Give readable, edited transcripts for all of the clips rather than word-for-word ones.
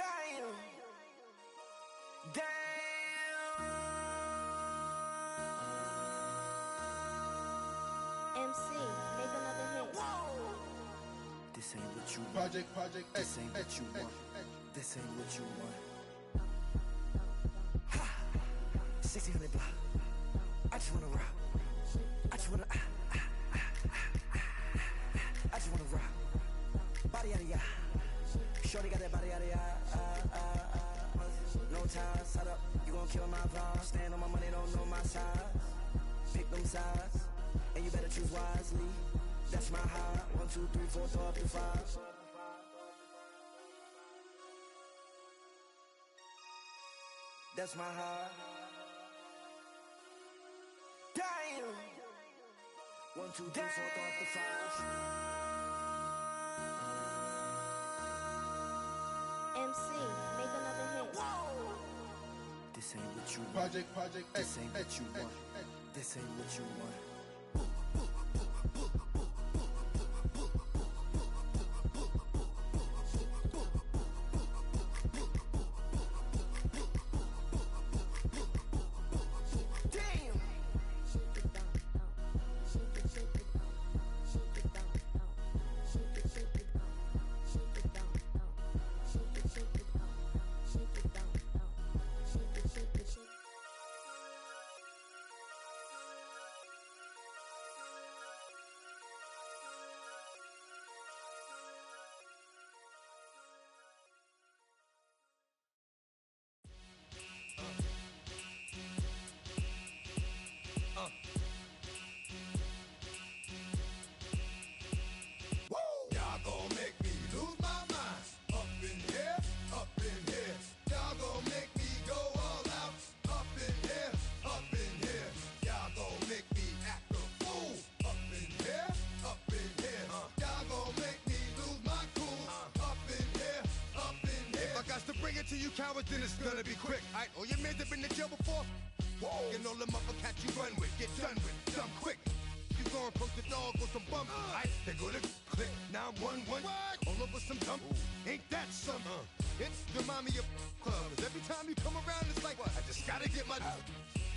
Damn. MC, make another hit. This ain't what you want. Project This ain't what you want. This ain't what you want. Ha! 1600 block. I just wanna rock. I just wanna I just wanna rock. Body out of ya. Shorty got that body out of ya. No ties, side up. You gon' kill my vibe. Stand on my money, don't know my size. Pick them sides, and you better choose wisely. That's my high. 1, 2, 3, 4, throw up to 5. That's my high. Damn. 1, 2, 3, 4, throw up to 5. MC, make another hit. This ain't what you want. Project This ain't what you want. This ain't what you want. Y'all gon' make me lose my mind. Up in here, up in here. Y'all gon' make me go all out. Up in here, up in here. Y'all gon' make me act a fool. Up in here, up in here. Y'all gon' make me lose my cool. Up in here, up in here. If I got to bring it to you cowards, then it's gonna be quick. Alright, all your men have been to jail before. Whoa. And all the motherfuckers you run with, get done with, dumb quick. You going from the dog or some bum. Alright, they go to click 911. All over some dump. Ain't that something? It's remind me of club. 'Cause every time you come around, it's like, I just gotta get my.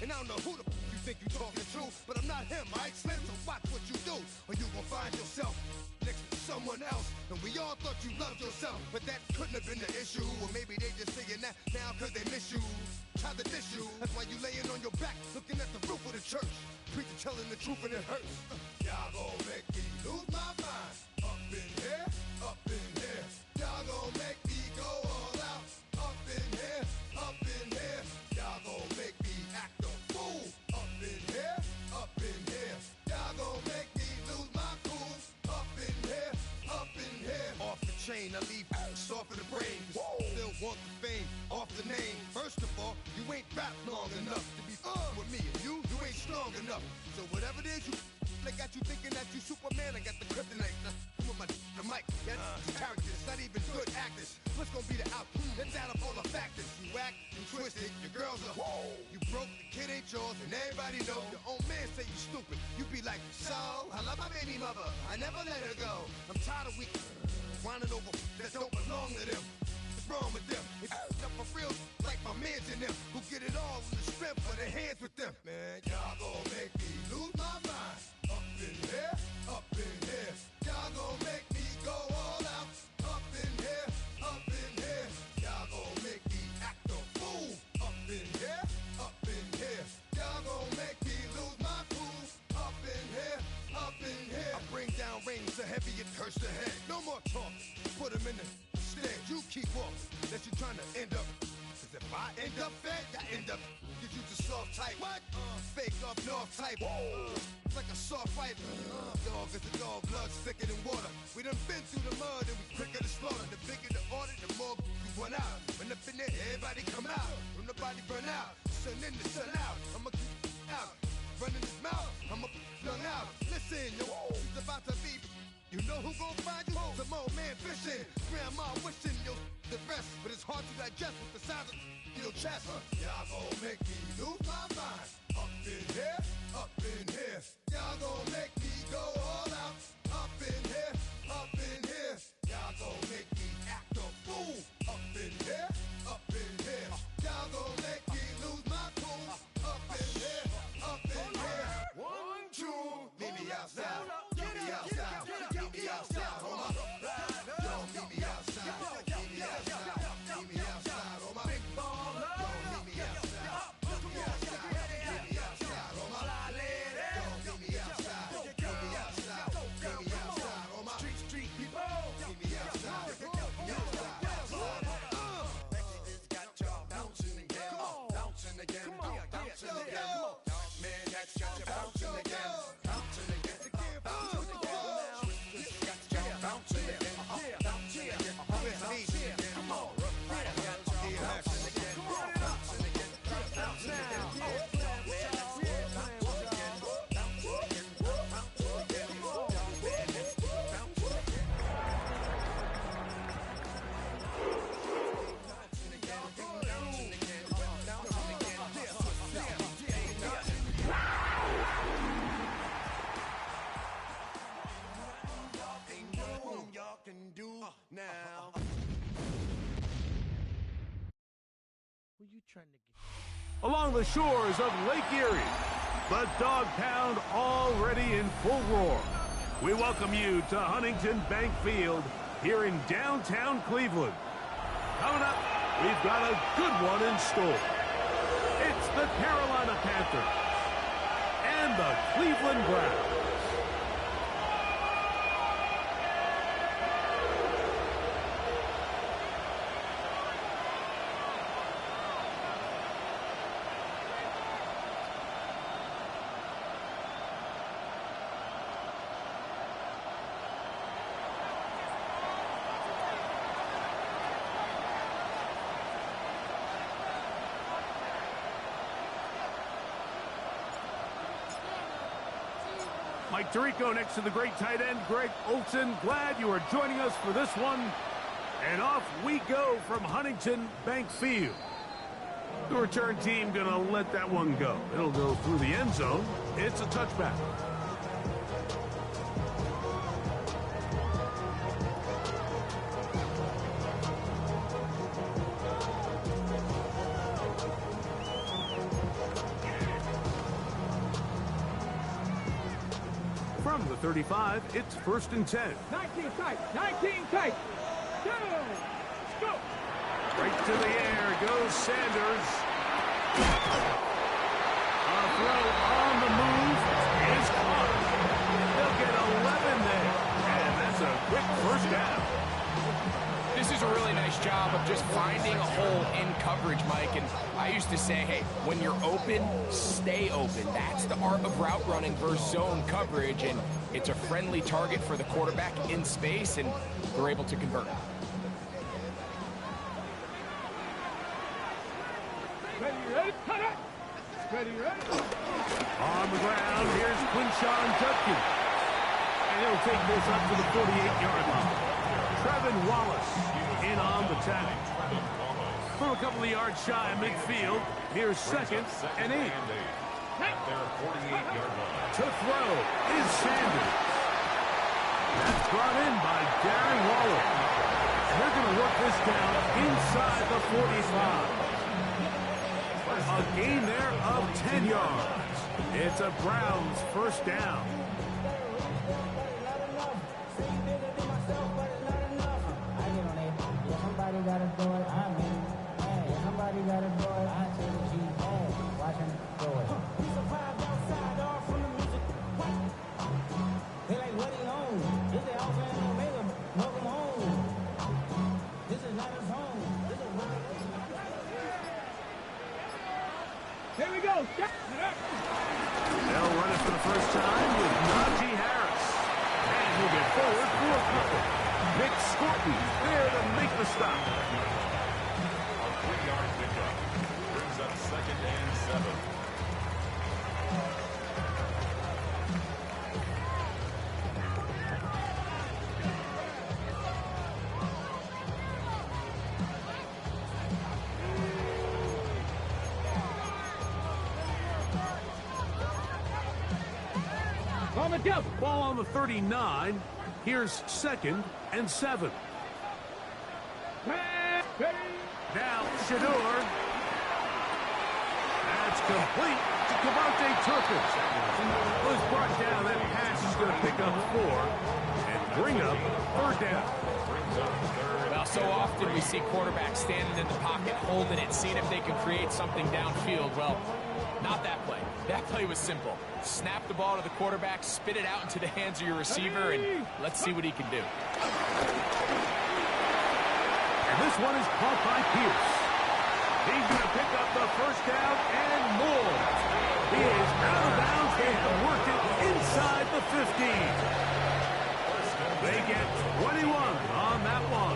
And I don't know who the you think you talking to, but I'm not him, alright, Slim? So watch what you do, or you gon' find yourself next to someone else. And we all thought you loved yourself, but that couldn't have been the issue. Or maybe they just saying that now 'cause they miss you. Tried to diss you, that's why you laying on your back, looking at the roof of the church. Preacher telling the truth and it hurts. Y'all gon' make me lose my mind. Up in here, up in here. Y'all gon' make me go all out. Up in here, up in here. Y'all gon' make me act a fool. Up in here, up in here. Y'all gon' make me lose my cool. Up in here, up in here. Off the chain, I leave soft in the brain. Still want the fame, off the name. First of all, you ain't rap long enough to be with me. And you ain't strong enough. So whatever it is you they got you thinking that you Superman, I got the kryptonite. With my the mic, that's characters, not even good actors. What's gonna be the outcome? Let's add up all the factors. You act, you twisted, your girls are you broke, the kid ain't yours, and everybody know. Your own man say you stupid. You be like, so, I love my baby mother, I never let her go. I'm tired of weak whining over that don't belong to them. What's wrong with them? It's up for real, like my mans in them, who get it all in the strength of their hands with them. Man, y'all gon' make me lose my mind. Up in here, up in here. Y'all gon' make me go all out. Up in here, up in here. Y'all gon' make me act a fool. Up in here, up in here. Y'all gon' make me lose my cool. Up in here, up in here. I bring down rings so heavy it hurts the head. No more talk, put them in the stand. You keep off, that you trying to end up. Cause if I end up fed, I end up. Get you the soft type. What? Fake up north type. It's like a soft fight. Dog is a dog, blood's thicker than water. We done been through the mud and we quicker to slaughter. The bigger the order, the more we run out. When up in there, everybody come out. When the body burn out, sun in the sun out. I'ma keep out. Running his mouth, I'ma flung out. Listen, yo, it's about to be. You know who gon' find you? Some old man fishing. Grandma wishing you'll the rest. But it's hard to digest with the size of your chest. Y'all gon' make me lose my mind. Up in here, up in here. Y'all gon' make me go all out. Up in here, up in here. Y'all gon' make me act a fool. Up in here. Along the shores of Lake Erie, the Dog Pound already in full roar. We welcome you to Huntington Bank Field here in downtown Cleveland. Coming up, we've got a good one in store. It's the Carolina Panthers and the Cleveland Browns. Mike Tirico next to the great tight end, Greg Olsen. Glad you are joining us for this one. And off we go from Huntington Bank Field. The return team going to let that one go. It'll go through the end zone. It's a touchback. From the 35, it's 1st and 10. 19 tight, 19 tight. Down, go. Right to the air goes Sanders. A throw on the move is caught. They'll get 11 there, and that's a quick first down. This is a really nice job of just finding a hole in coverage, Mike. And I used to say, hey, when you're open, stay open. That's the art of route running versus zone coverage. And it's a friendly target for the quarterback in space, and they're able to convert. Ready, ready, cut it. Ready, ready. On the ground, here's Quinshon Judkins. And he'll take this up to the 48-yard line. Trevin Wallace in on the tackle. From a couple of yards shy of midfield, here's 2nd and 8. To throw is Sanders. That's brought in by Darren Waller. And they're going to work this down inside the 45. A gain there of 10 yards. It's a Browns first down. Somebody gotta do it, I mean, hey, somebody gotta do it, I tell you, geez, hey, watch him do it. We survived outside, all from the music. What? They like, what he on? This is Alpha and Omega, welcome home. This is not his home. This is not his home. Here we go. They'll run it for the first time with Najee Harris. And he'll get forward for a couple. Nick Scorton there to make the stop. A 3-yard pickup brings up 2nd and 7. Ball on the 39. Here's 2nd and 7. Now Shador. That's complete to Cavante Turpin. Was brought down. That pass is going to pick up 4 and bring up 3rd down. Well, so often we see quarterbacks standing in the pocket, holding it, seeing if they can create something downfield. Well, not that play. That play was simple. Snap the ball to the quarterback, spit it out into the hands of your receiver, and let's see what he can do. And this one is caught by Pierce. He's going to pick up the first down and more. He is out of bounds. They have worked it inside the 15. They get 21 on that one.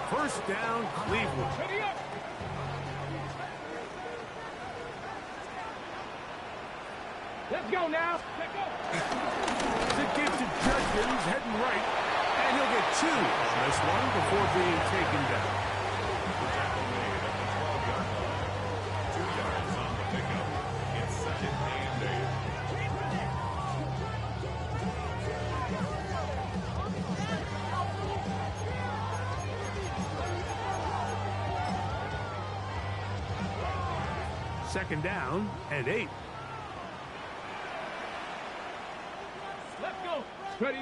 First down, Cleveland. Let's go now. Let's go. The give to Judkins heading right. And he'll get 2 on this one before being taken down. The tackle made at the 12-yard line. 2 yards on the pickup. It's 2nd and 8. Second down and 8. Let's go. Ready.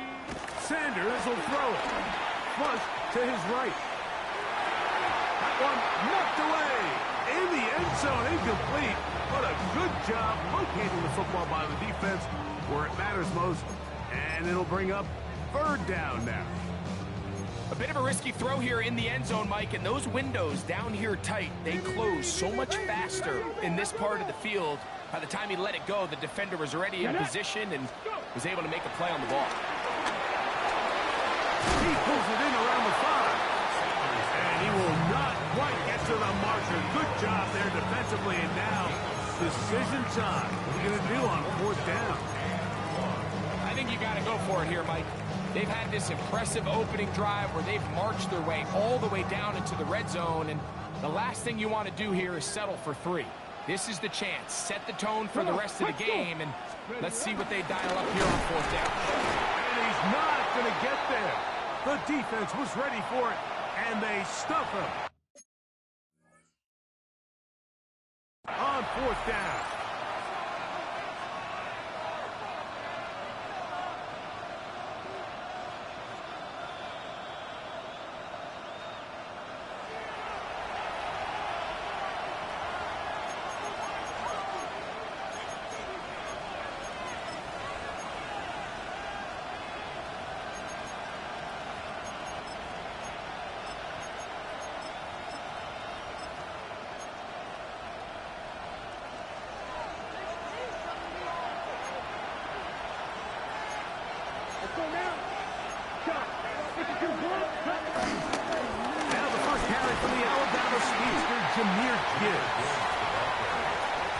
Sanders will throw it. Flush to his right. That one knocked away. In the end zone, incomplete. But a good job locating the football by the defense where it matters most. And it'll bring up third down now. A bit of a risky throw here in the end zone, Mike, and those windows down here tight, they close so much faster in this part of the field. By the time he let it go, the defender was already in position and was able to make a play on the ball. He pulls it in around the 5. And he will not quite get to the marker. Good job there defensively, and now decision time. What are you going to do on fourth down? I think you got to go for it here, Mike. They've had this impressive opening drive where they've marched their way all the way down into the red zone, and the last thing you want to do here is settle for 3. This is the chance. Set the tone for the rest of the game, and let's see what they dial up here on fourth down. And he's not going to get there. The defense was ready for it, and they stuff him. On fourth down. Now the first carry for the Alabama speedster, Jahmyr Gibbs.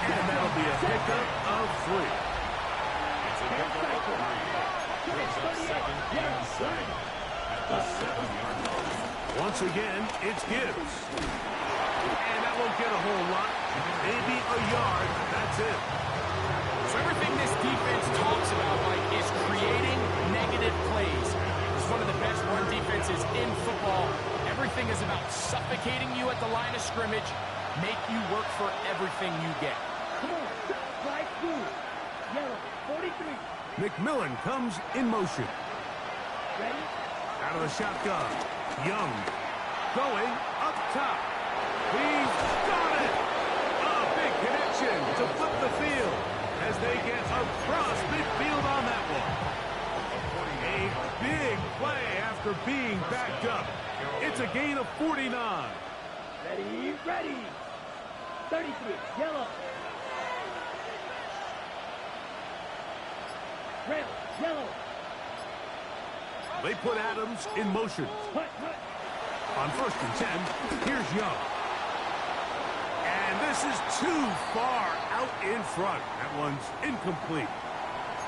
And that'll be a pickup of 3. It's a pickup of 3. Brings up second and 7 at the 7-yard line. Once again, it's Gibbs. And that won't get a whole lot. Maybe a yard. That's it. So everything this defense talks about, Mike, is creating negative plays. It's one of the best run defenses in football. Everything is about suffocating you at the line of scrimmage, make you work for everything you get. Come on. Right through. Yellow. 43. McMillan comes in motion. Ready? Out of the shotgun. Young. Going up top. He's got it. A big connection to flip the field as they get across midfield on that one. A big play after being backed up. It's a gain of 49. Ready, ready. 33, yellow. Red, yellow. They put Adams in motion. Hut, hut. On 1st and 10, here's Young. And this is too far out in front. That one's incomplete.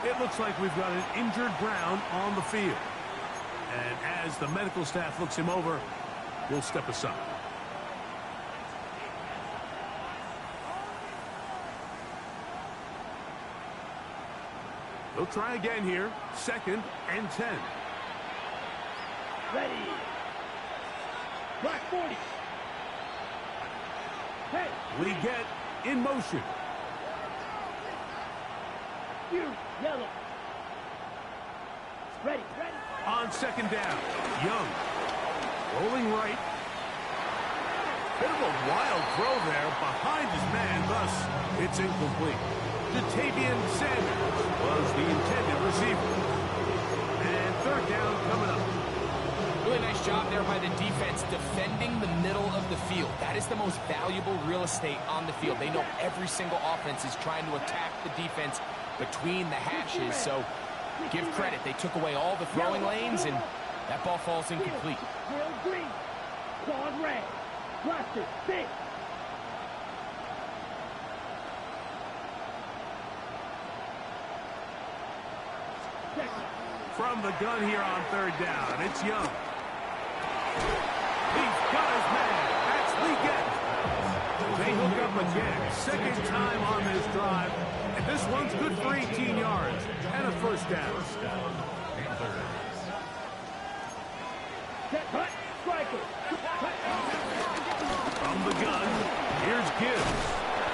It looks like we've got an injured Brown on the field. And as the medical staff looks him over, we'll step aside. They'll try again here. 2nd and 10. Ready. Black 40. Hey. We get in motion. You, yellow. Ready, ready. On 2nd down, Young. Rolling right. Bit of a wild throw there behind his man, thus it's incomplete. Jatavian Sanders was the intended receiver. And 3rd down coming up. Really nice job there by the defense defending the middle of the field. That is the most valuable real estate on the field. They know every single offense is trying to attack the defense between the hashes, so give credit. They took away all the throwing lanes, and that ball falls incomplete. Grill green. Quad red. Blaster, big. From the gun here on 3rd down, it's Young. He's got his man. That's Legette. They hook up again. 2nd time on this drive. And this one's good for 18 yards and a 1st down. Set, cut, striker. From the gun, here's Gibbs.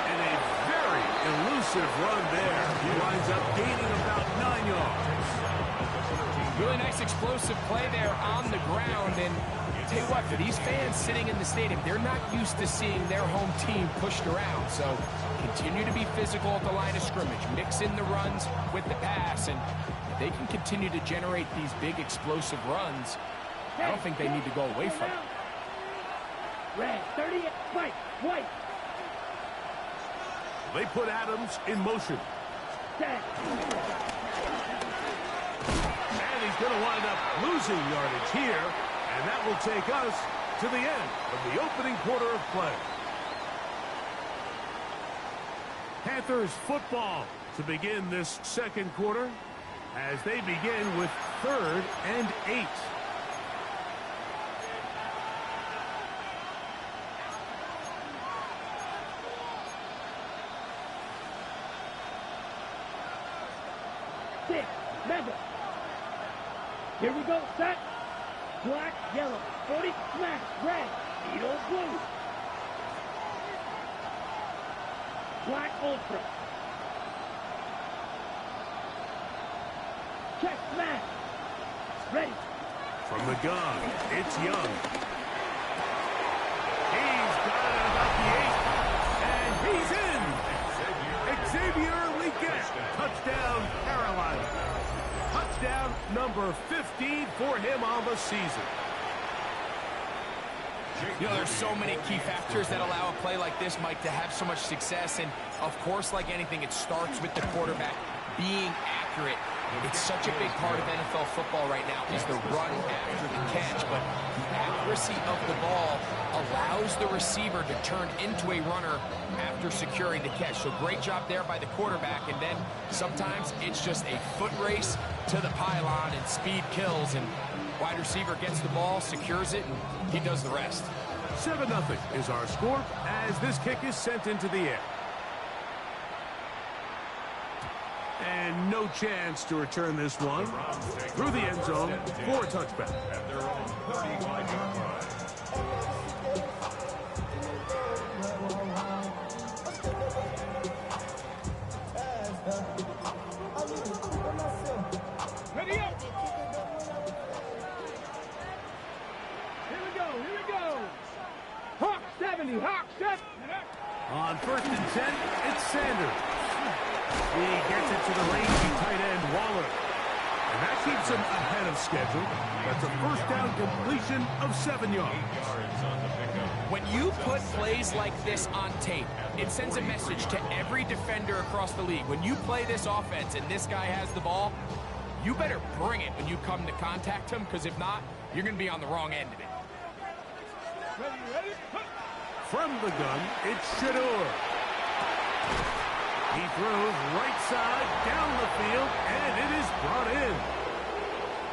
And a Impressive run there. He winds up gaining about 9 yards. Really nice explosive play there on the ground. And I'll tell you what, for these fans sitting in the stadium, they're not used to seeing their home team pushed around. So continue to be physical at the line of scrimmage. Mix in the runs with the pass. And if they can continue to generate these big explosive runs, I don't think they need to go away from it. Red, 30, fight, white. They put Adams in motion. Set. And he's going to wind up losing yardage here. And that will take us to the end of the opening quarter of play. Panthers football to begin this second quarter as they begin with 3rd and 8. Member. Here we go, set. Black, yellow, 40, smash, red, needle, blue. Black, ultra. Check, smash. Ready. From the gun, it's Young. He's got it about the 8, and he's in. Xavier Legette, touchdown, Carolina. Touchdown number 15 for him on the season. You know, there's so many key factors that allow a play like this, Mike, to have so much success. And, of course, like anything, it starts with the quarterback being accurate. It's such a big part of NFL football right now is the run after the catch. But the accuracy of the ball allows the receiver to turn into a runner after securing the catch. So great job there by the quarterback. And then sometimes it's just a foot race to the pylon and speed kills. And wide receiver gets the ball, secures it, and he does the rest. 7-0 is our score as this kick is sent into the air. And no chance to return this one through the end zone for a touchback. At their own 35-yard line. Ready up. Here we go, here we go. Hawk 70, Hawk 7. On 1st and 10, it's Sanders. He gets it to the rangy tight end, Waller. And that keeps him ahead of schedule. That's a first down completion of 7 yards. When you put plays like this on tape, it sends a message to every defender across the league. When you play this offense and this guy has the ball, you better bring it when you come to contact him, because if not, you're going to be on the wrong end of it. Ready, ready. From the gun, it's Shador. He throws right side down the field, and it is brought in.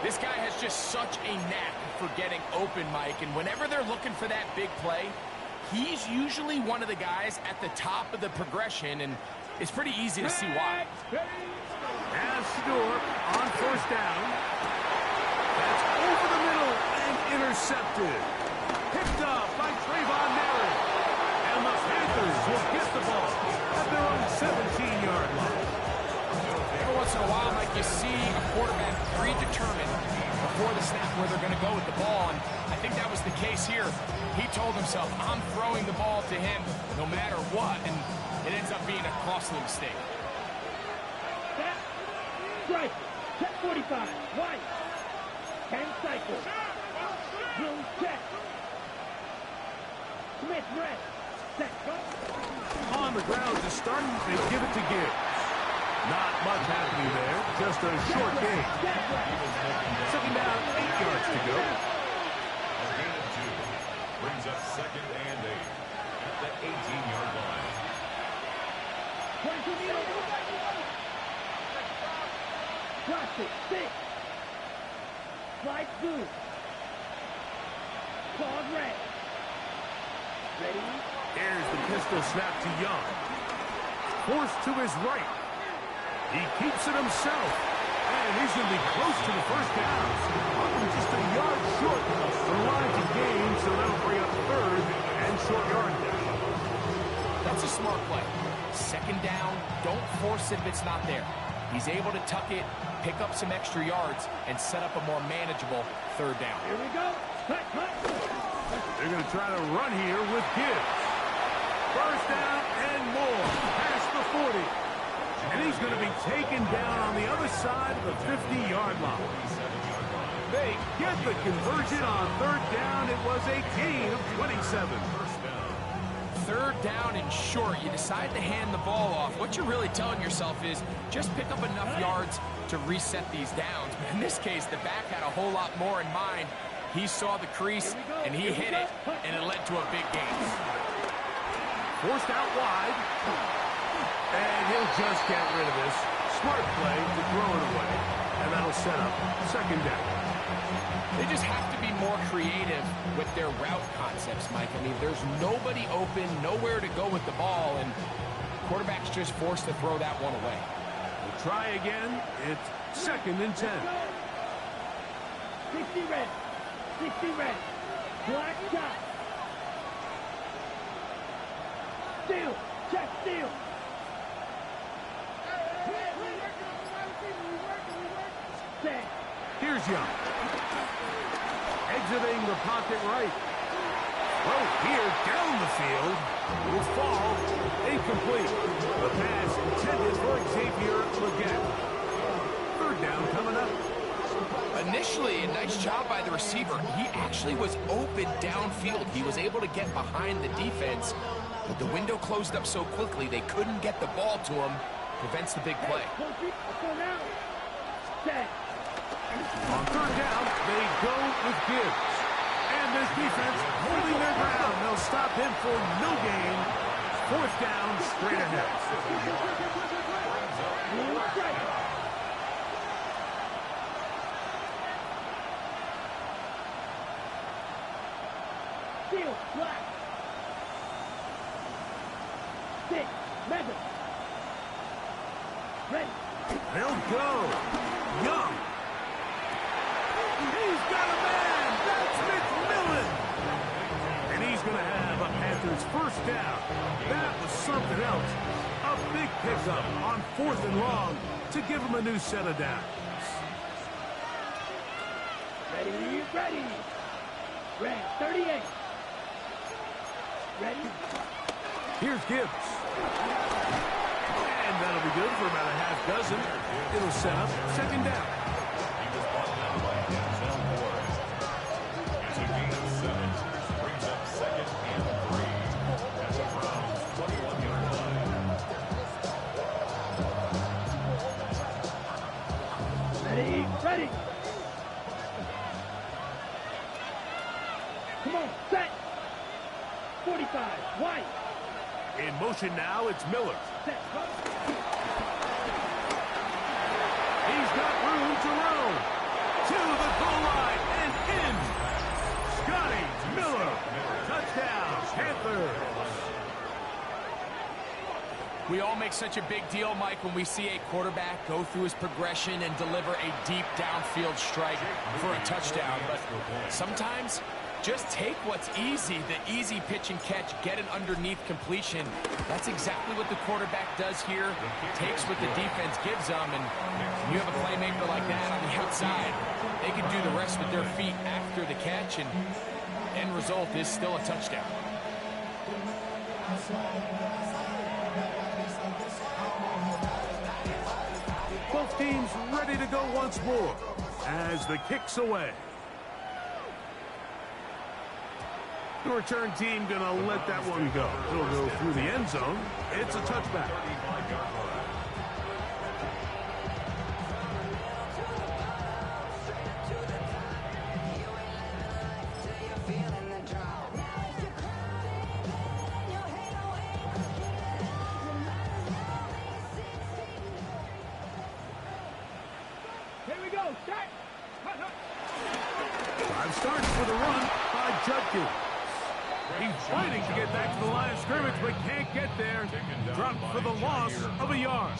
This guy has just such a knack for getting open, Mike, and whenever they're looking for that big play, he's usually one of the guys at the top of the progression, and it's pretty easy to see why. As Shador on 1st down. That's over the middle and intercepted. Picked up by Trayvon Merritt. And the Panthers will get the ball at their own 17-yard line. Every once in a while, Mike, you see a quarterback predetermined before the snap where they're going to go with the ball, and I think that was the case here. He told himself, I'm throwing the ball to him no matter what, and it ends up being a costly mistake. Set. Strike. Check 45. White. 10 cycles. Blue check. Smith red. Set. Go. On the ground to start, they give it to Gibbs. Not much happening there, just a short gain. Second down, 8 yards to go. A gain of 2 brings up 2nd and 8 at the 18-yard line. 22 meters. Plastic, 6. Slide blue. Claws red. Ready? Here's the pistol snap to Young. Forced to his right. He keeps it himself. And he's going to be close to the first down. Just a yard short of the line to gain, so that'll bring up 3rd and short yardage. That's a smart play. Second down, don't force it if it's not there. He's able to tuck it, pick up some extra yards, and set up a more manageable third down. Here we go. Cut, cut. They're going to try to run here with Gibbs. First down and more. Past the 40. And he's going to be taken down on the other side of the 50-yard line. They get the conversion on third down. It was a gain of 27. Third down and short, you decide to hand the ball off. What you're really telling yourself is just pick up enough yards to reset these downs. But in this case, the back had a whole lot more in mind. He saw the crease, and he hit it, and it led to a big gain. Forced out wide. And he'll just get rid of this. Smart play to throw it away. And that'll set up second down. They just have to be more creative with their route concepts, Mike. I mean, there's nobody open, nowhere to go with the ball, and quarterback's just forced to throw that one away. We'll try again. It's second and 10. 60 red. 60 red. Black shot. Steal. Check steal. Set. Here's Young. Exiting the pocket right. Well, here down the field will fall incomplete. The pass intended for Xavier Legette. Third down coming up. Initially, a nice job by the receiver. He actually was open downfield. He was able to get behind the defense, but the window closed up so quickly they couldn't get the ball to him. Prevents the big play. On third down, they go with Gibbs. And this defense holding their ground. They'll stop him for no gain. Fourth down, straight ahead. Steal, black. 6, Mega. Ready. They'll go. Young. He's got a man. That's McMillan. And he's going to have a Panthers first down. That was something else. A big pickup on fourth and long to give him a new set of downs. Ready, ready. Red, 38. Ready. Here's Gibbs. And that'll be good for about a half dozen. It'll set up second down. He was brought down by Denzel Ward. It's a gain of 7. Brings up second and 3. At the Browns' 21-yard line. Ready, ready. Come on, set. 45, White. In motion now, it's Miller. Set, go. He's got room to roam. To the goal line and in. Scotty Miller. Touchdown, Panthers. We all make such a big deal, Mike, when we see a quarterback go through his progression and deliver a deep downfield strike for a touchdown. But sometimes, just take what's easy, the easy pitch and catch, get an underneath completion. That's exactly what the quarterback does here. Takes what the defense gives them, and you have a playmaker like that on the outside, they can do the rest with their feet after the catch, and end result is still a touchdown. Both teams ready to go once more as the kick's away. The return team going to let that one go. It'll go through the end zone. It's a touchback. Here we go, set. Five starts for the run by Judkins. He's fighting to get back to the line of scrimmage, but can't get there. Dropped for the loss of a yard.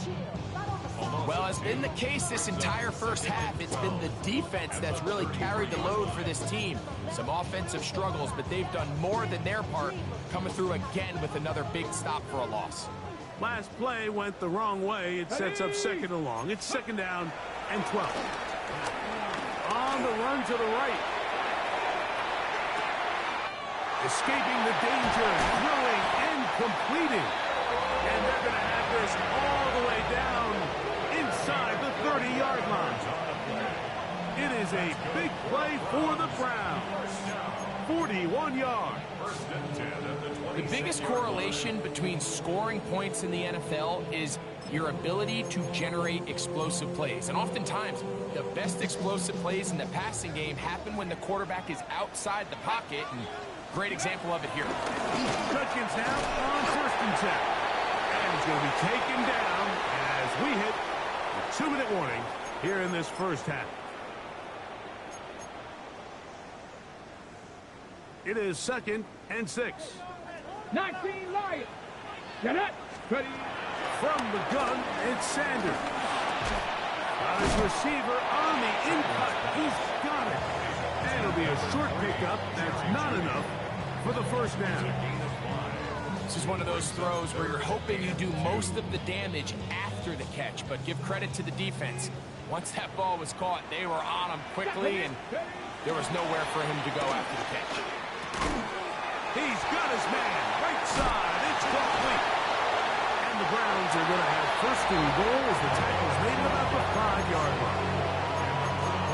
Well, as been the case this entire first half, it's been the defense that's really carried the load for this team. Some offensive struggles, but they've done more than their part, coming through again with another big stop for a loss. Last play went the wrong way. It sets up second and long. It's second down and 12. On the run to the right. Escaping the danger, throwing and completing. And they're going to have this all the way down inside the 30-yard line. It is a big play for the Browns. 41 yards. The biggest correlation between scoring points in the NFL is your ability to generate explosive plays. And oftentimes, the best explosive plays in the passing game happen when the quarterback is outside the pocket. And great example of it here. Judkins now on 1st and 10. And he's going to be taken down as we hit the 2-minute warning here in this first half. It is 2nd and 6. 19 Lions. Get it. Ready. From the gun, it's Sanders. Got his receiver on the in-cut. He's got it. And it'll be a short pickup. That's not enough for the first down. This is one of those throws where you're hoping you do most of the damage after the catch, but give credit to the defense. Once that ball was caught, they were on him quickly, and there was nowhere for him to go after the catch. He's got his man. Right side. It's complete. And the Browns are going to have 1st and goal as the tackle's made at about the 5-yard line.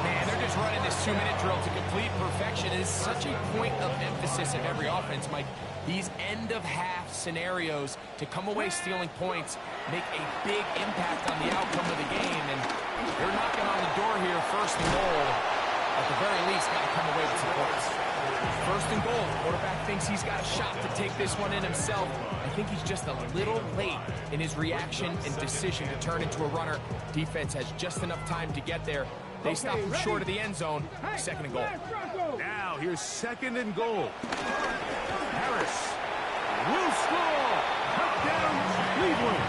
Man, they're just running this 2-minute drill to complete perfection. It is such a point of emphasis of every offense, Mike. These end-of-half scenarios to come away stealing points make a big impact on the outcome of the game. And they're knocking on the door here, 1st and goal. At the very least, got to come away with some points. 1st and goal. Quarterback thinks he's got a shot to take this one in himself. I think he's just a little late in his reaction and decision to turn into a runner. Defense has just enough time to get there. They stop him short of the end zone. 2nd and goal. Now here's 2nd and goal. Harris will score. Touchdown, Cleveland.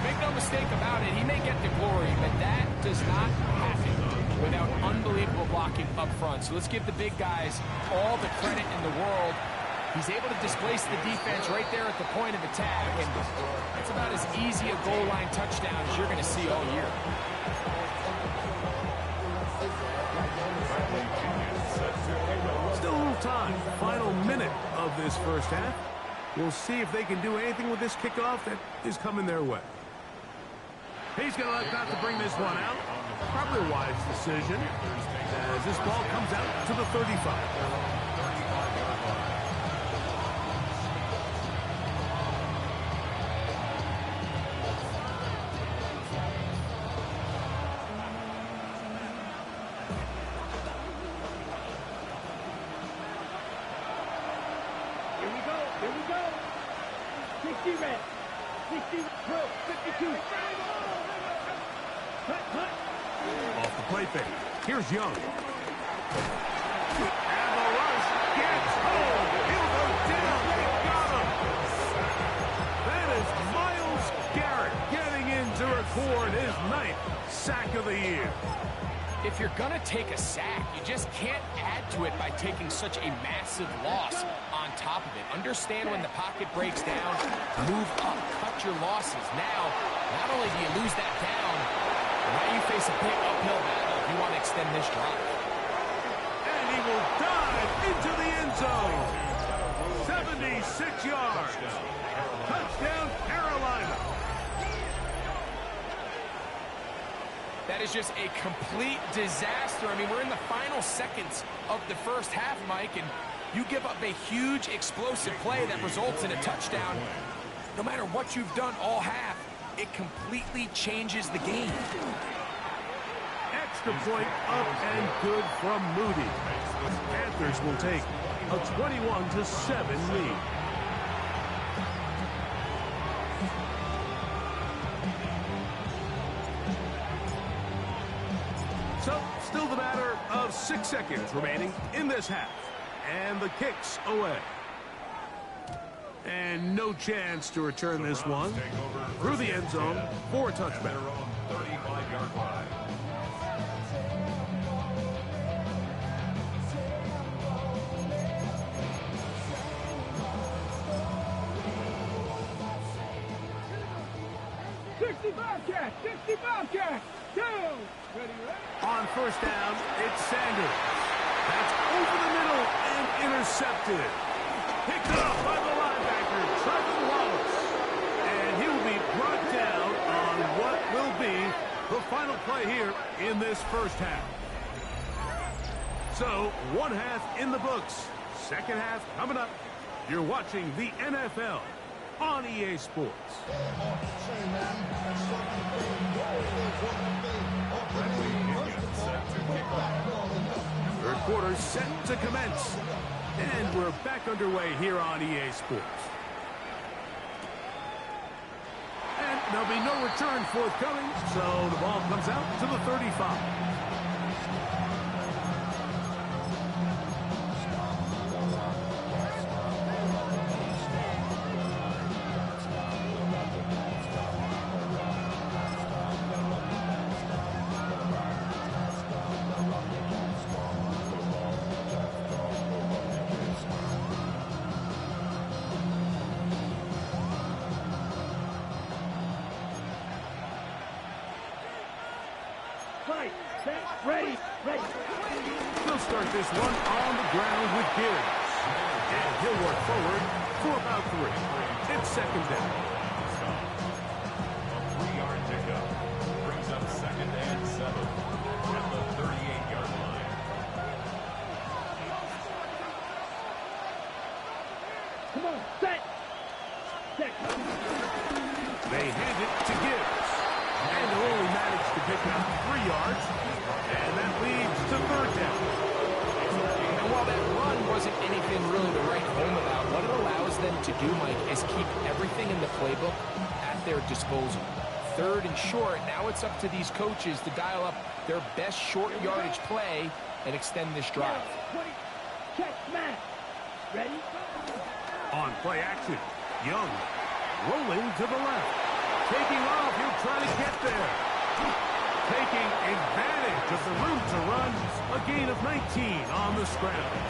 Make no mistake about it, he may get the glory, but that does not happen without unbelievable blocking up front. So let's give the big guys all the credit in the world. He's able to displace the defense right there at the point of attack, and it's about as easy a goal line touchdown as you're going to see all year. Still a little time. Final minute of this first half. We'll see if they can do anything with this kickoff that is coming their way. He's going to elect not to bring this one out. Probably a wise decision as this ball comes out to the 35. Here we go. 60 red. 60 drill. 52. Cut. Off the play fake. Here's Young. And the rush gets home. He'll go down. They got him. That is Myles Garrett getting in to record his 9th sack of the year. If you're going to take a sack, you just can't add to it by taking such a massive loss on top of it. Understand when the pocket breaks down, move up, cut your losses. Now, not only do you lose that down, now you face a big uphill battle if you want to extend this drive. And he will dive into the end zone. 76 yards. Touchdown, Carolina. That is just a complete disaster. I mean, we're in the final seconds of the first half, Mike, and you give up a huge explosive play that results in a touchdown. No matter what you've done all half, it completely changes the game. Extra point up and good from Moody. Panthers will take a 21-7 lead. So, still the matter of 6 seconds remaining in this half. And the kick's away. And no chance to return this one through the end zone for a touchback. 35-yard line. 60 Bobcats, 60 Bobcats. Go. Ready, ready. On first down, it's Sanders. That's over the middle and intercepted. Picked up by the linebacker, Trevor Wallace. And he will be brought down on what will be the final play here in this first half. So, one half in the books. Second half coming up. You're watching the NFL on EA Sports. Third quarter set to commence. And we're back underway here on EA Sports. And there'll be no return forthcoming, so the ball comes out to the 35. Fight, set, ready, ready. They'll start this one on the ground with Geary. And he'll work forward for about 3. It's second down. A 3-yard pickup brings up second and 7 at the 38-yard line. Come on, set. Set. They hand it to Gibbs. And they'll only manage to pick up 3 yards. And that leads to third down. And while that run wasn't anything really to write home about, what it allows them to do, Mike, is keep everything in the playbook at their disposal. Third and short, now it's up to these coaches to dial up their best short yardage play and extend this drive. Check, smash. Ready? On play action, Young rolling to the left. Taking off, he'll try to get there. Taking advantage of the room to run. A gain of 19 on the scramble.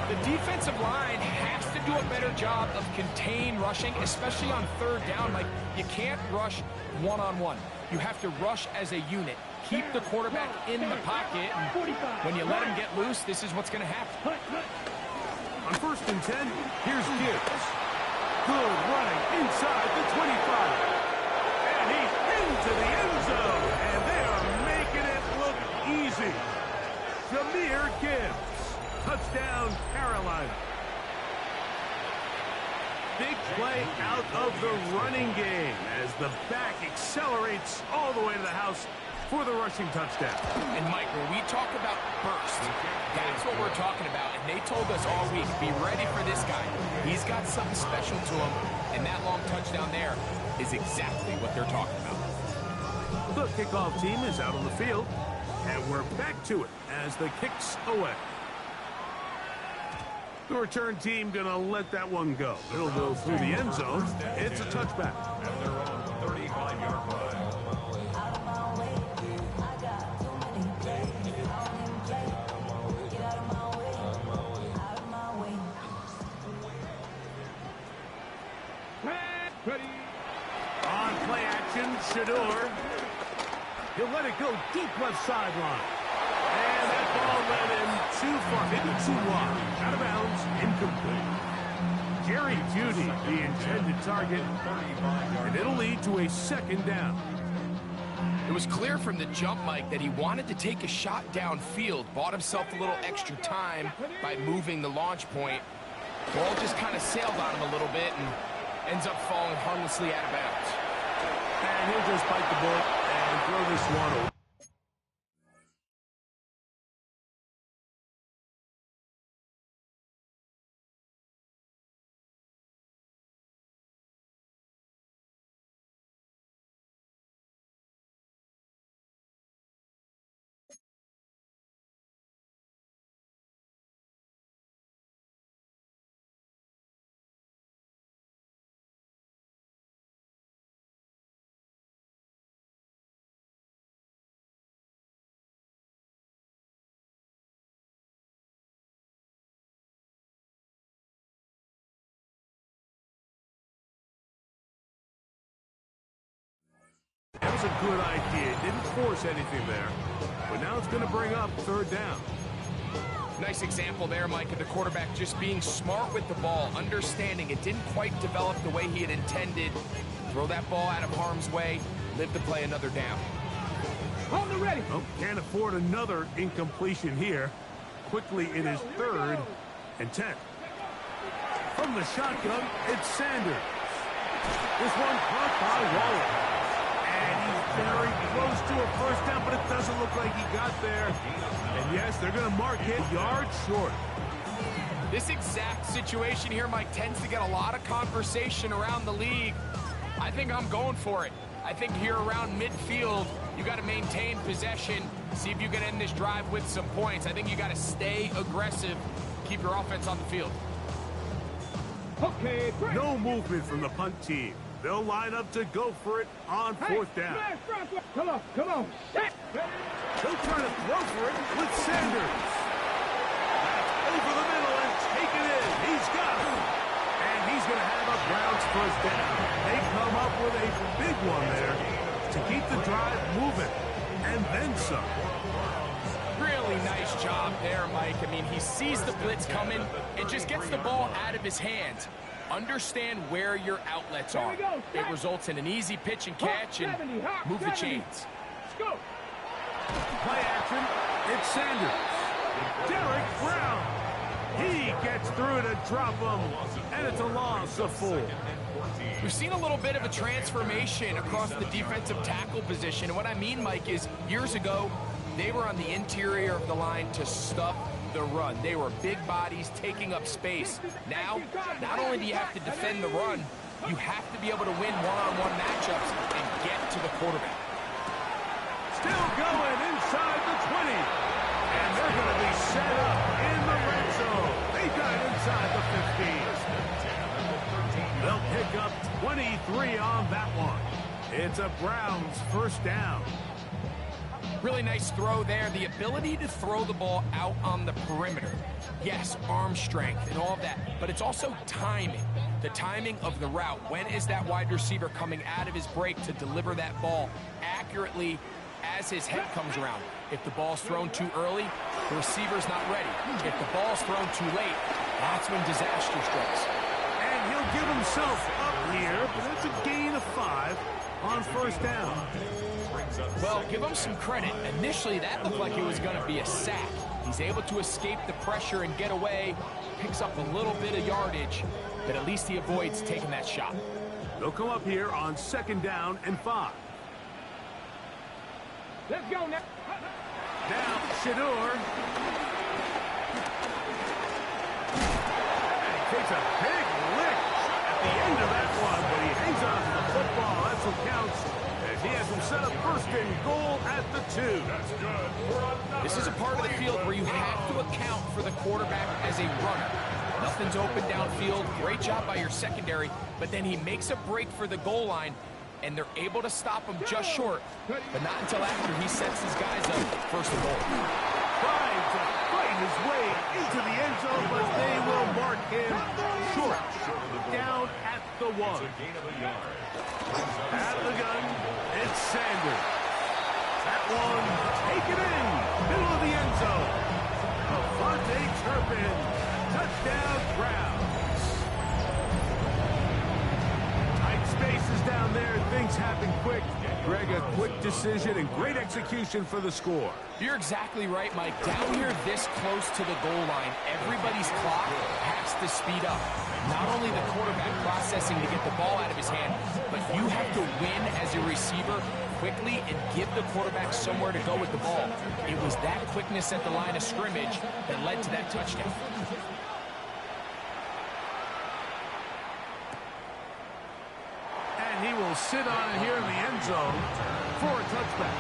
The defensive line has to do a better job of contain rushing, especially on third down. Like, you can't rush one-on-one. You have to rush as a unit. Keep the quarterback in the pocket, and when you let him get loose, this is what's going to happen. On first and 10, here's Gibbs. Good running inside the 25. And he's into the end zone. And they are making it look easy. Jahmyr Gibbs. Touchdown, Carolina. Big play out of the running game as the back accelerates all the way to the house for the rushing touchdown. And Mike, when we talk about burst, that's what we're talking about. And they told us all week, be ready for this guy. He's got something special to him, and that long touchdown there is exactly what they're talking about. The kickoff team is out on the field, and we're back to it as the kick's away. The return team gonna let that one go. It'll go through the end zone. It's a touchback. At their own 35-yard line. Ready. On play action, Shador. He'll let it go deep left sideline. And that ball led him too far, maybe too wide. Out of bounds, incomplete. Jerry Jeudy, the intended target, and it'll lead to a second down. It was clear from the jump, Mike, that he wanted to take a shot downfield, bought himself a little extra time by moving the launch point. Ball just kind of sailed on him a little bit and ends up falling harmlessly out of bounds. And he'll just bite the bullet and throw this one away. good idea. Didn't force anything there. But now it's going to bring up third down. Nice example there, Mike, of the quarterback just being smart with the ball, understanding it didn't quite develop the way he had intended. Throw that ball out of harm's way, live to play another down. On the ready. Oh, can't afford another incompletion here. Quickly, it is 3rd and 10. From the shotgun, it's Sanders. This one caught by Waller. And he's very close to a first down, but it doesn't look like he got there. And yes, they're going to mark it yards short. This exact situation here, Mike, tends to get a lot of conversation around the league. I think I'm going for it. I think here around midfield, you got to maintain possession, see if you can end this drive with some points. I think you got to stay aggressive, keep your offense on the field. Okay, great. No movement from the punt team. They'll line up to go for it on 4th down. Come on, come on. Set. He'll try to throw for it with Sanders. Back over the middle and take it in. He's got it. And he's going to have a Browns first down. They come up with a big one there to keep the drive moving. And then some. Really nice job there, Mike. I mean, he sees the blitz coming and just gets the ball out of his hands. Understand where your outlets are. It results in an easy pitch and catch and move the chains. Go. Play action. It's Sanders. Derek Brown. He gets through to drop him. And it's a loss of 4. We've seen a little bit of a transformation across the defensive tackle position. And what I mean, Mike, is years ago, they were on the interior of the line to stop the run. They were big bodies taking up space. Now, not only do you have to defend the run, you have to be able to win one-on-one matchups and get to the quarterback. Still going inside the 20. And they're going to be set up in the red zone. They got it inside the 15. They'll pick up 23 on that one. It's a Browns first down. Really nice throw there. The ability to throw the ball out on the perimeter. Yes, arm strength and all of that, but it's also timing. The timing of the route. When is that wide receiver coming out of his break to deliver that ball accurately as his head comes around? If the ball's thrown too early, the receiver's not ready. If the ball's thrown too late, that's when disaster strikes. And he'll give himself up here, but it's a gain of 5 on first down. Well, give him some credit. Initially, that looked like it was going to be a sack. He's able to escape the pressure and get away, picks up a little bit of yardage, but at least he avoids taking that shot. They'll come up here on 2nd down and 5. Let's go now. Now, Shedeur. And he takes a big lick at the end of that one, but he hangs on to the football. That's what counts. He has him set up 1st and goal at the 2. That's good. This is a part of the field where you have to account for the quarterback as a runner. Nothing's open downfield. Great job by your secondary, but then he makes a break for the goal line, and they're able to stop him just short, but not until after he sets his guys up 1st and goal. Trying to fight his way into the end zone, but they will mark him short. Down at the 1. At the gun, it's Sanders. That one, taken in, middle of the end zone. Avante Turpin, touchdown Browns. Tight spaces down there, things happen quick. Greg, a quick decision and great execution for the score. You're exactly right, Mike. Down here this close to the goal line, everybody's clock has to speed up. Not only the quarterback processing to get the ball out of his hand, but you have to win as a receiver quickly and give the quarterback somewhere to go with the ball. It was that quickness at the line of scrimmage that led to that touchdown. And he will sit on it here in the end zone for a touchback.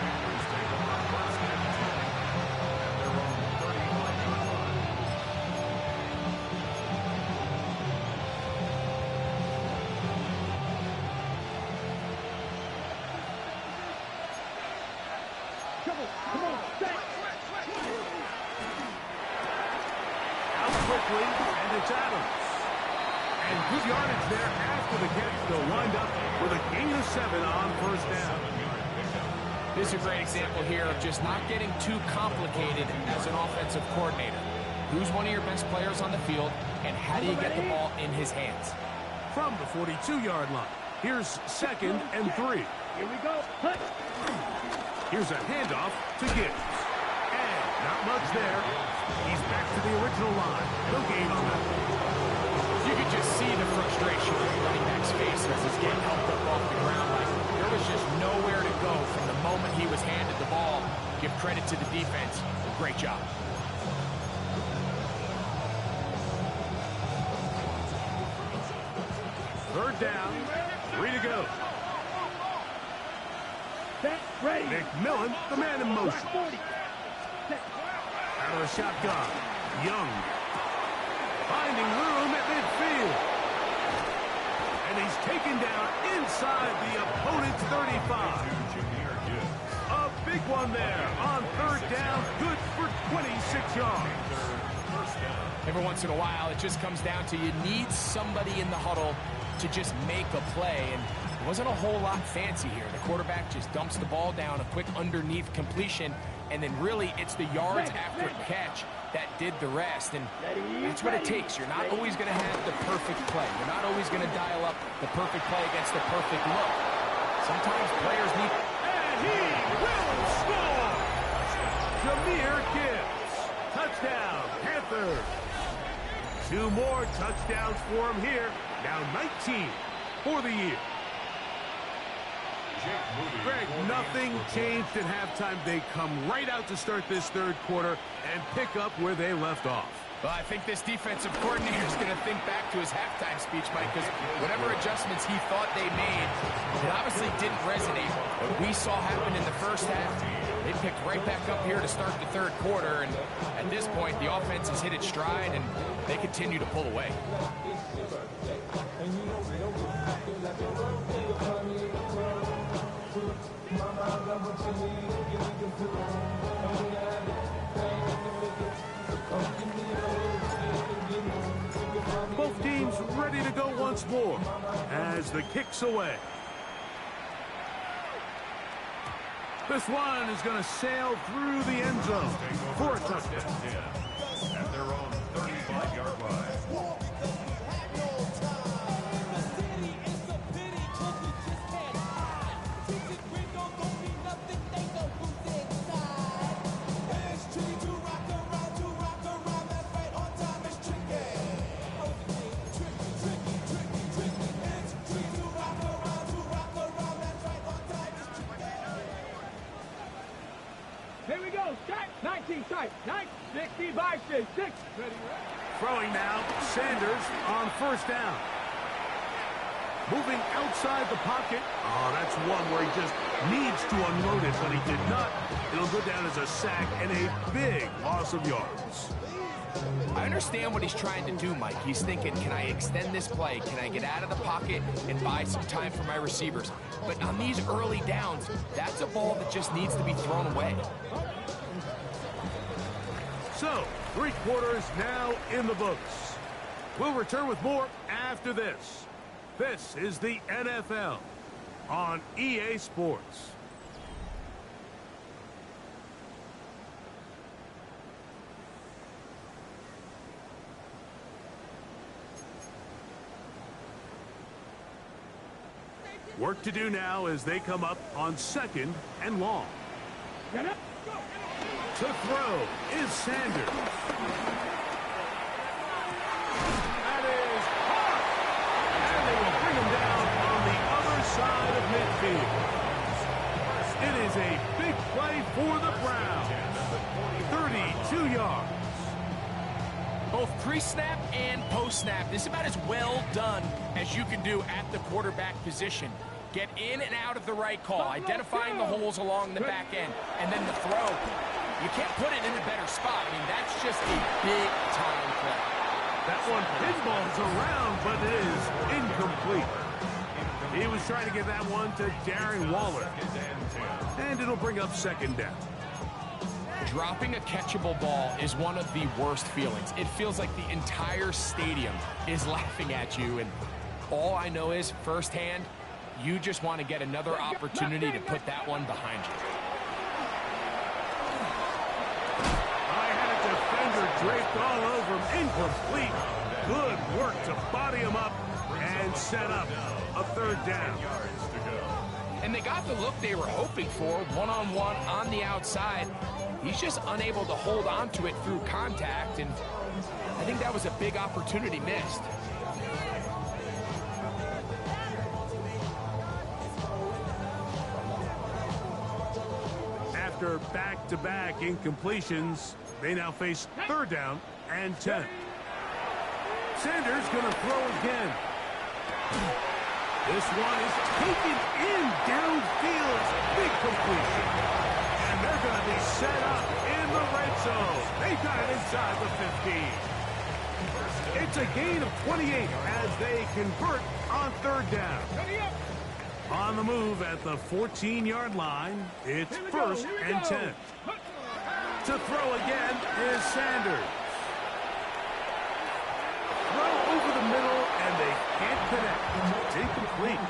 Quickly, and it's Adams. And good yardage there after the catch. They'll wind up with a gain of 7 on first down. This is a great example here of just not getting too complicated as an offensive coordinator. Who's one of your best players on the field, and how do you get the ball in his hands? From the 42-yard line, here's 2nd and 3. Here we go. Hut. Here's a handoff to Gibbs. And not much there. He's back to the original line. No gain on that. You could just see the frustration on the running back's face as he's getting helped up off the ground. Like, there was just nowhere to go from the moment he was handed the ball. Give credit to the defense. Great job. Third down, 3 to go. Set, ready. McMillan, the man in motion. Black 40. Out of the shotgun, Young. Finding room at midfield. And he's taken down inside the opponent's 35. A big one there on 3rd down, good for 26 yards. Every once in a while, it just comes down to you need somebody in the huddle to just make a play, and it wasn't a whole lot fancy here. The quarterback just dumps the ball down, a quick underneath completion, and then really it's the yards after catch that did the rest, and that's what it takes. You're not always going to have the perfect play. You're not always going to dial up the perfect play against the perfect look. Sometimes players need... And he will score! Jahmyr Gibbs. Touchdown, Panthers. 2 more touchdowns for him here. Now 19 for the year. Greg, nothing changed at halftime. They come right out to start this 3rd quarter and pick up where they left off. Well, I think this defensive coordinator is going to think back to his halftime speech, Mike, because whatever adjustments he thought they made, it obviously didn't resonate. What we saw happen in the first half, they picked right back up here to start the 3rd quarter, and at this point, the offense has hit its stride, and they continue to pull away. Both teams ready to go once more as the kick's away. This one is going to sail through the end zone for a touchdown. At their own 35-yard line. Here we go. Start. 19 tight. 9, 16 by 6. Ready. Throwing now, Sanders on 1st down. Moving outside the pocket. Oh, that's one where he just needs to unload it, but he did not. It'll go down as a sack and a big loss of yards. I understand what he's trying to do, Mike. He's thinking, can I extend this play? Can I get out of the pocket and buy some time for my receivers? But on these early downs, that's a ball that just needs to be thrown away. So, 3 quarters now in the books. We'll return with more after this. This is the NFL on EA Sports. Work to do now as they come up on 2nd and long. Get up. To throw is Sanders. That is hard. And they will bring him down on the other side of midfield. It is a big play for the Browns. 32 yards. Both pre-snap and post-snap, this is about as well done as you can do at the quarterback position. Get in and out of the right call, identifying the holes along the back end, and then the throw. You can't put it in a better spot. I mean, that's just a big-time play. That one pinballs around, but it is incomplete. He was trying to get that one to Darren Waller. And it'll bring up 2nd down. Dropping a catchable ball is one of the worst feelings. It feels like the entire stadium is laughing at you, and all I know is, firsthand, you just want to get another opportunity to put that one behind you. draped all over him. Incomplete. Good work to body him up and set up a third down. And they got the look they were hoping for, one-on-one on the outside. He's just unable to hold on to it through contact, and I think that was a big opportunity missed. After back-to-back incompletions, they now face third down and 10. Sanders going to throw again. This one is taken in downfield. Big completion. And they're going to be set up in the red zone. They got it inside the 15. It's a gain of 28 as they convert on third down. On the move at the 14-yard line, it's first and 10. To throw again is Sanders. Throw over the middle, and they can't connect. It's incomplete.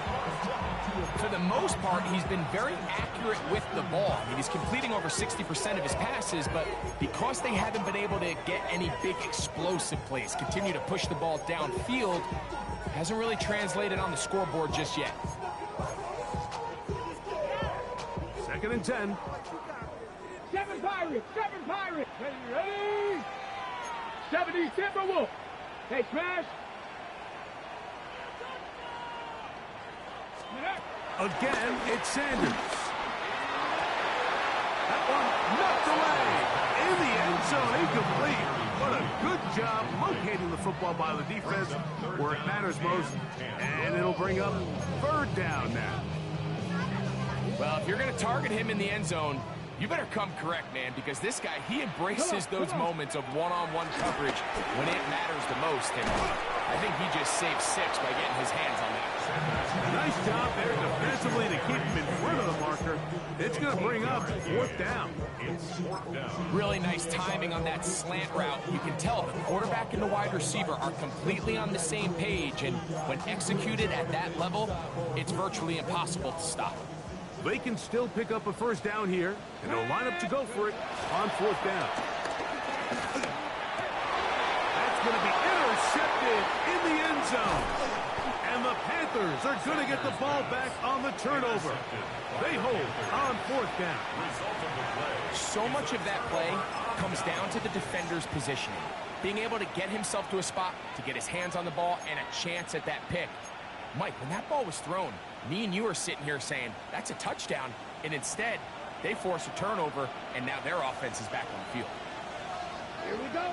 For the most part, he's been very accurate with the ball. I mean, he's completing over 60% of his passes, but because they haven't been able to get any big explosive plays, continue to push the ball downfield, hasn't really translated on the scoreboard just yet. Second and 10. Seven Pirates! Ready? 70 Timberwolves! Hey, Trash! Again, it's Sanders. That one knocked away. In the end zone, incomplete. What a good job locating the football by the defense where it matters most. And it'll bring up third down now. Well, if you're going to target him in the end zone, you better come correct, man, because this guy, he embraces those moments of one-on-one coverage when it matters the most. And I think he just saved 6 by getting his hands on that. Nice job there defensively to keep him in front of the marker. It's going to bring up fourth down. Really nice timing on that slant route. You can tell the quarterback and the wide receiver are completely on the same page, and when executed at that level, it's virtually impossible to stop. They can still pick up a first down here, and they'll line up to go for it on fourth down. That's going to be intercepted in the end zone. And the Panthers are going to get the ball back on the turnover. They hold on fourth down. So much of that play comes down to the defender's positioning. Being able to get himself to a spot, to get his hands on the ball, and a chance at that pick. Mike, when that ball was thrown, me and you are sitting here saying, that's a touchdown, and instead, they force a turnover, and now their offense is back on the field. Here we go.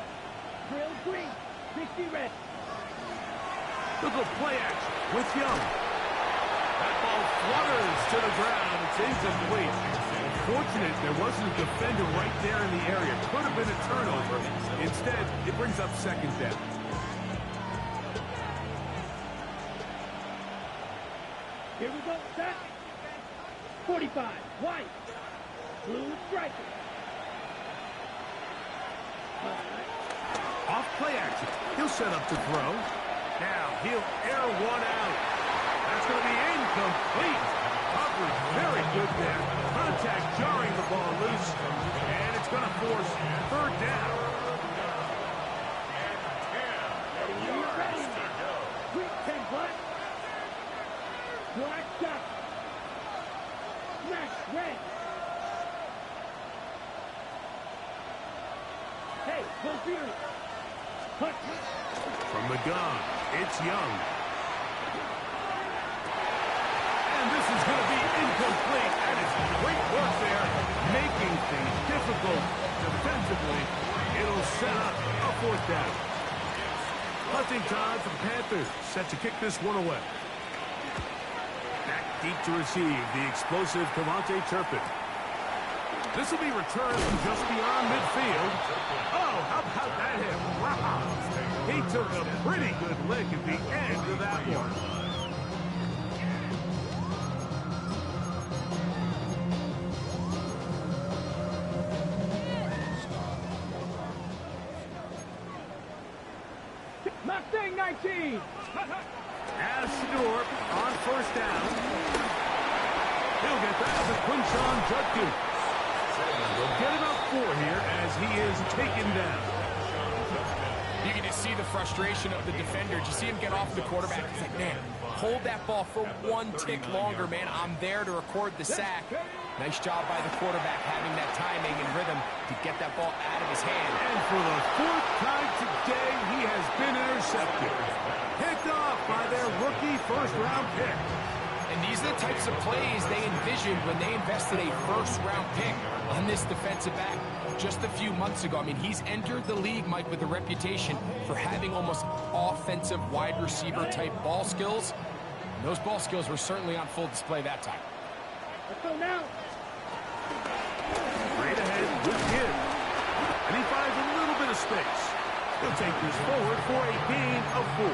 Drill green, 60 red. Look at play action with Young. That ball flutters to the ground. It's incomplete. Fortunate there wasn't a defender right there in the area. Could have been a turnover. Instead, it brings up second down. Here we go, set. 45, white. Blue striker. Off play action. He'll set up to throw. Now he'll air one out. That's going to be incomplete. Coverage very good there. Contact jarring the ball loose. And it's going to force third down. Quick 10 black. Black shot. Smash red. Hey, go Fury. Cut. From the gun, it's Young. And this is going to be incomplete. That is great work there, making things difficult defensively. It'll set up a fourth down. Punting time for the Panthers, set to kick this one away. Back deep to receive the explosive Cavante Turpin. This will be returned from just beyond midfield. Oh, how about that hit? Wow. He took a pretty good lick at the end of that one. Mustang 19. As Shador on first down. He'll get that to Quinshon Judkins. We'll get about 4 here as he is taken down. the frustration of the defender. Did you see him get off the quarterback? He's like, man, hold that ball for one tick longer, man. I'm there to record the sack. Nice job by the quarterback having that timing and rhythm to get that ball out of his hand. And for the fourth time today, he has been intercepted. Picked off by their rookie first-round pick. And these are the types of plays they envisioned when they invested a first-round pick on this defensive back just a few months ago. I mean, he's entered the league, Mike, with a reputation for having almost offensive wide receiver-type ball skills. And those ball skills were certainly on full display that time. Let's go now. Straight ahead with Gibbs. And he finds a little bit of space. He'll take this forward for a gain of 4.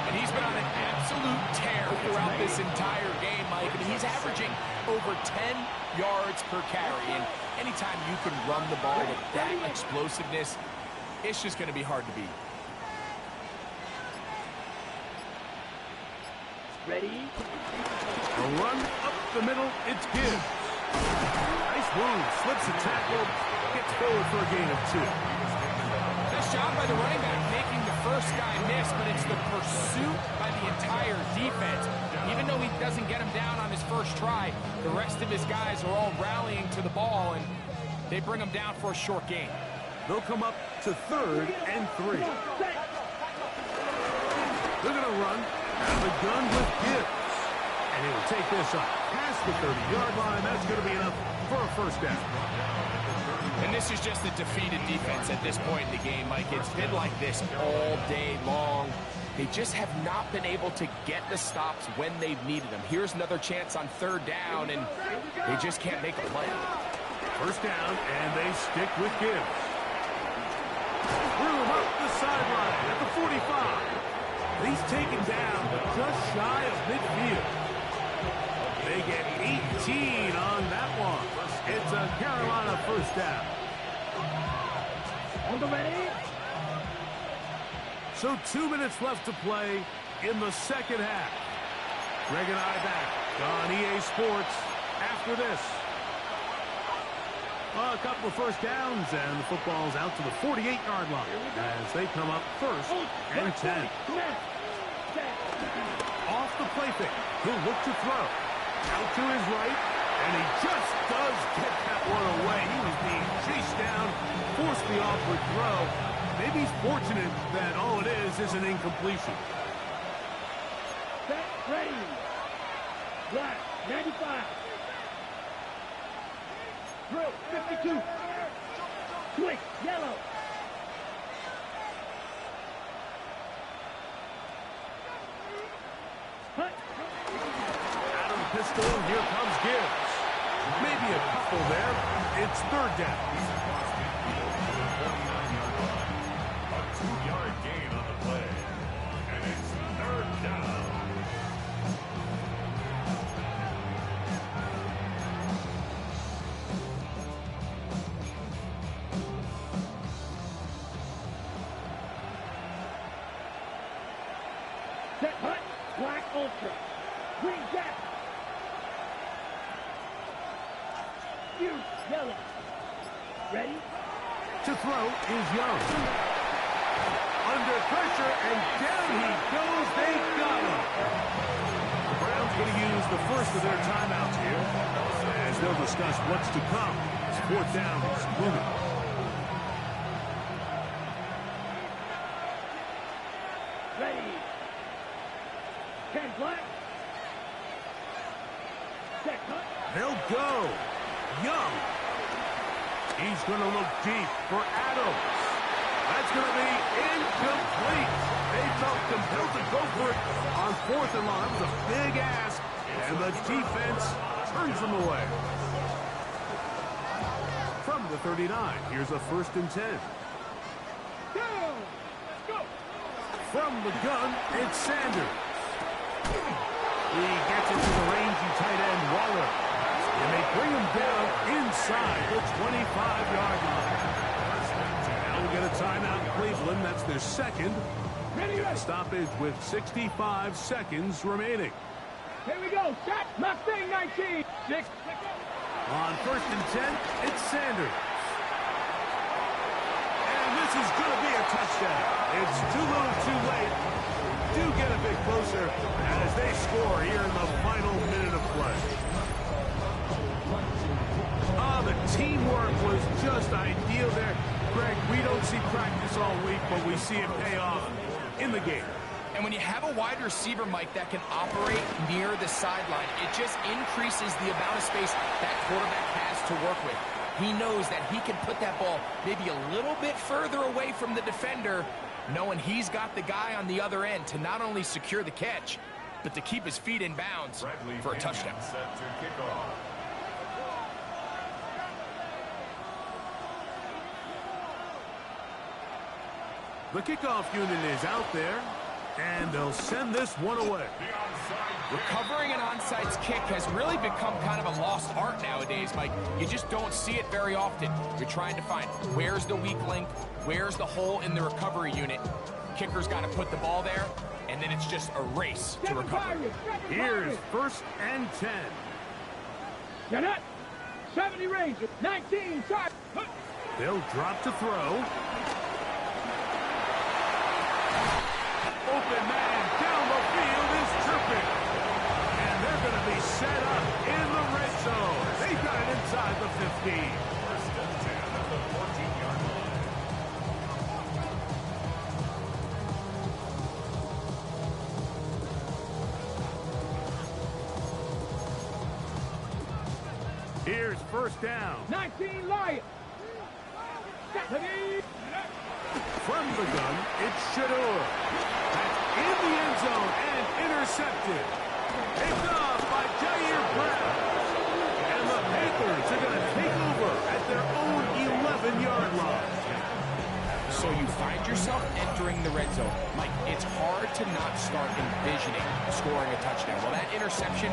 And he's been on an absolute tear throughout this entire game, Mike. I mean, he's averaging over 10 yards per carry. And anytime you can run the ball with that explosiveness, it's just going to be hard to beat. Ready? A run up the middle, it's Gibbs. Nice move, slips a tackle, gets forward for a gain of 2. Nice job by the running back making the first guy miss, but it's the pursuit by the entire defense. Even though he doesn't get him down on his first try, the rest of his guys are all rallying to the ball, and they bring him down for a short gain. They'll come up to 3rd and 3. They're going to run out of the gun with Gibbs. And he'll take this up past the 30-yard line. That's going to be enough for a first down. And this is just a defeated defense at this point in the game, Mike. It's been like this all day long. They just have not been able to get the stops when they've needed them. Here's another chance on 3rd down, and they just can't make a play. First down, and they stick with Gibbs. Through up the sideline at the 45. He's taken down just shy of midfield. They get 18 on that one. It's a Carolina first down. On the ready? So 2 minutes left to play in the second half. Greg and I back on EA Sports after this. A couple of first downs, and the football's out to the 48-yard line as they come up 1st and 10. Off the play fake, he'll look to throw. Out to his right, and he just does get that one away. He was being chased down, forced the awkward throw. Maybe he's fortunate that all it is an incompletion. Set, ready. Black, 95. Drill, 52. Quick, yellow. Hut. Out of the pistol, here comes Gibbs. Maybe a couple there. It's 3rd down. A 2-yard gain on the play. And it's 3rd down. Set, hut, black ultra. Green jack. Huge, yellow. Ready? To throw is Young. Under pressure, and down he goes. They got him. The Browns going to use the first of their timeouts here, as they'll discuss what's to come. 4th down is moving. Ready. 10 black. Set, hut. They'll go. Young. He's going to look deep for Adams. That's going to be incomplete. They felt compelled to go for it on 4th and long. That was a big ask, and the defense turns them away. From the 39, here's a 1st and 10. Go! Go! From the gun, it's Sanders. He gets it to the rangy tight end, Waller. And they bring him down inside the 25-yard line. Now we get a timeout in Cleveland. That's their second. Stoppage with 65 seconds remaining. Here we go. Shot. Mustang 19. 6. On 1st and 10, it's Sanders. And this is going to be a touchdown. It's too little too late. Do get a bit closer as they score here in the final minute of play. The teamwork was just ideal there. Greg, we don't see practice all week, but we see it pay off in the game. And when you have a wide receiver, Mike, that can operate near the sideline, it just increases the amount of space that quarterback has to work with. He knows that he can put that ball maybe a little bit further away from the defender, knowing he's got the guy on the other end to not only secure the catch, but to keep his feet in bounds for a touchdown. Set to kick off. The kickoff unit is out there, and they'll send this one away. Recovering an onside kick has really become kind of a lost art nowadays, Mike. You just don't see it very often. You're trying to find where's the weak link, where's the hole in the recovery unit. Kicker's got to put the ball there, and then it's just a race to recover. Here's 1st and 10. You're not 70 range, 19 side. They'll drop to throw. Open man down the field is Turpin. And they're going to be set up in the red zone. They've got it inside the 15. 1st and 10 at the 14-yard line. Here's 1st down. 19 Lions. From the gun, it's Shador. That's in the end zone and intercepted. Picked off by Jair Brown. And the Panthers are going to take over at their own 11-yard line. So you find yourself entering the red zone. Mike, it's hard to not start envisioning scoring a touchdown. Well, that interception,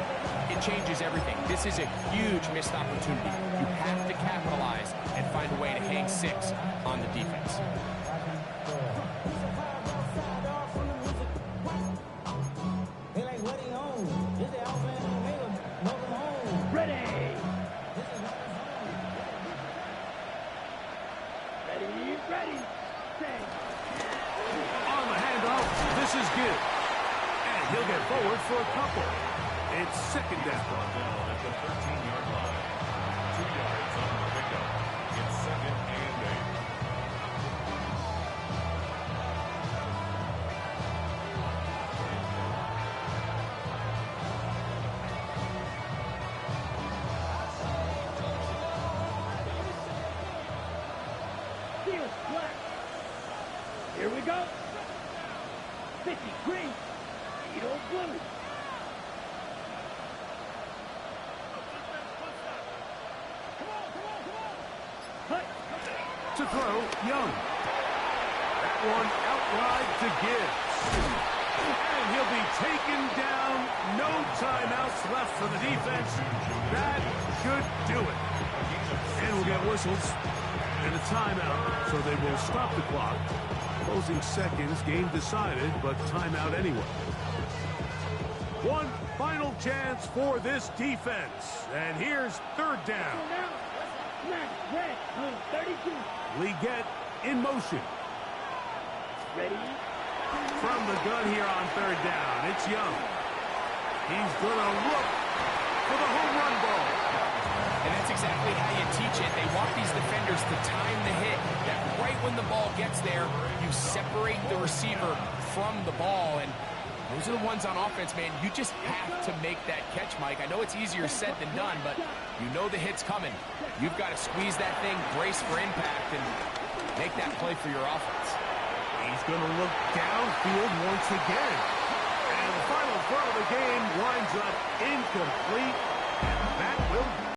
it changes everything. This is a huge missed opportunity. You have to capitalize and find a way to hang 6 on the defense. This is good. And he'll get forward for a couple. It's 2nd down. At the 13-yard line. 2 yards on the pickup. It's 2nd and 8. Here we go. 50 green, Edo blue. To throw, Young. That one out wide to Gibbs. And he'll be taken down. No timeouts left for the defense. That should do it. And we'll get whistles and a timeout, so they will stop the clock. Closing seconds, game decided, but timeout anyway. One final chance for this defense. And here's 3rd down. Red, 32. Leggett in motion. Ready? From the gun here on 3rd down, it's Young. He's going to look for the home run ball. And that's exactly how you teach it. They want these defenders to time the hit, that right when the ball gets there, you separate the receiver from the ball. And those are the ones on offense, man. You just have to make that catch, Mike. I know it's easier said than done, but you know the hit's coming. You've got to squeeze that thing, brace for impact, and make that play for your offense. He's going to look downfield once again. And the final throw of the game winds up incomplete. And that will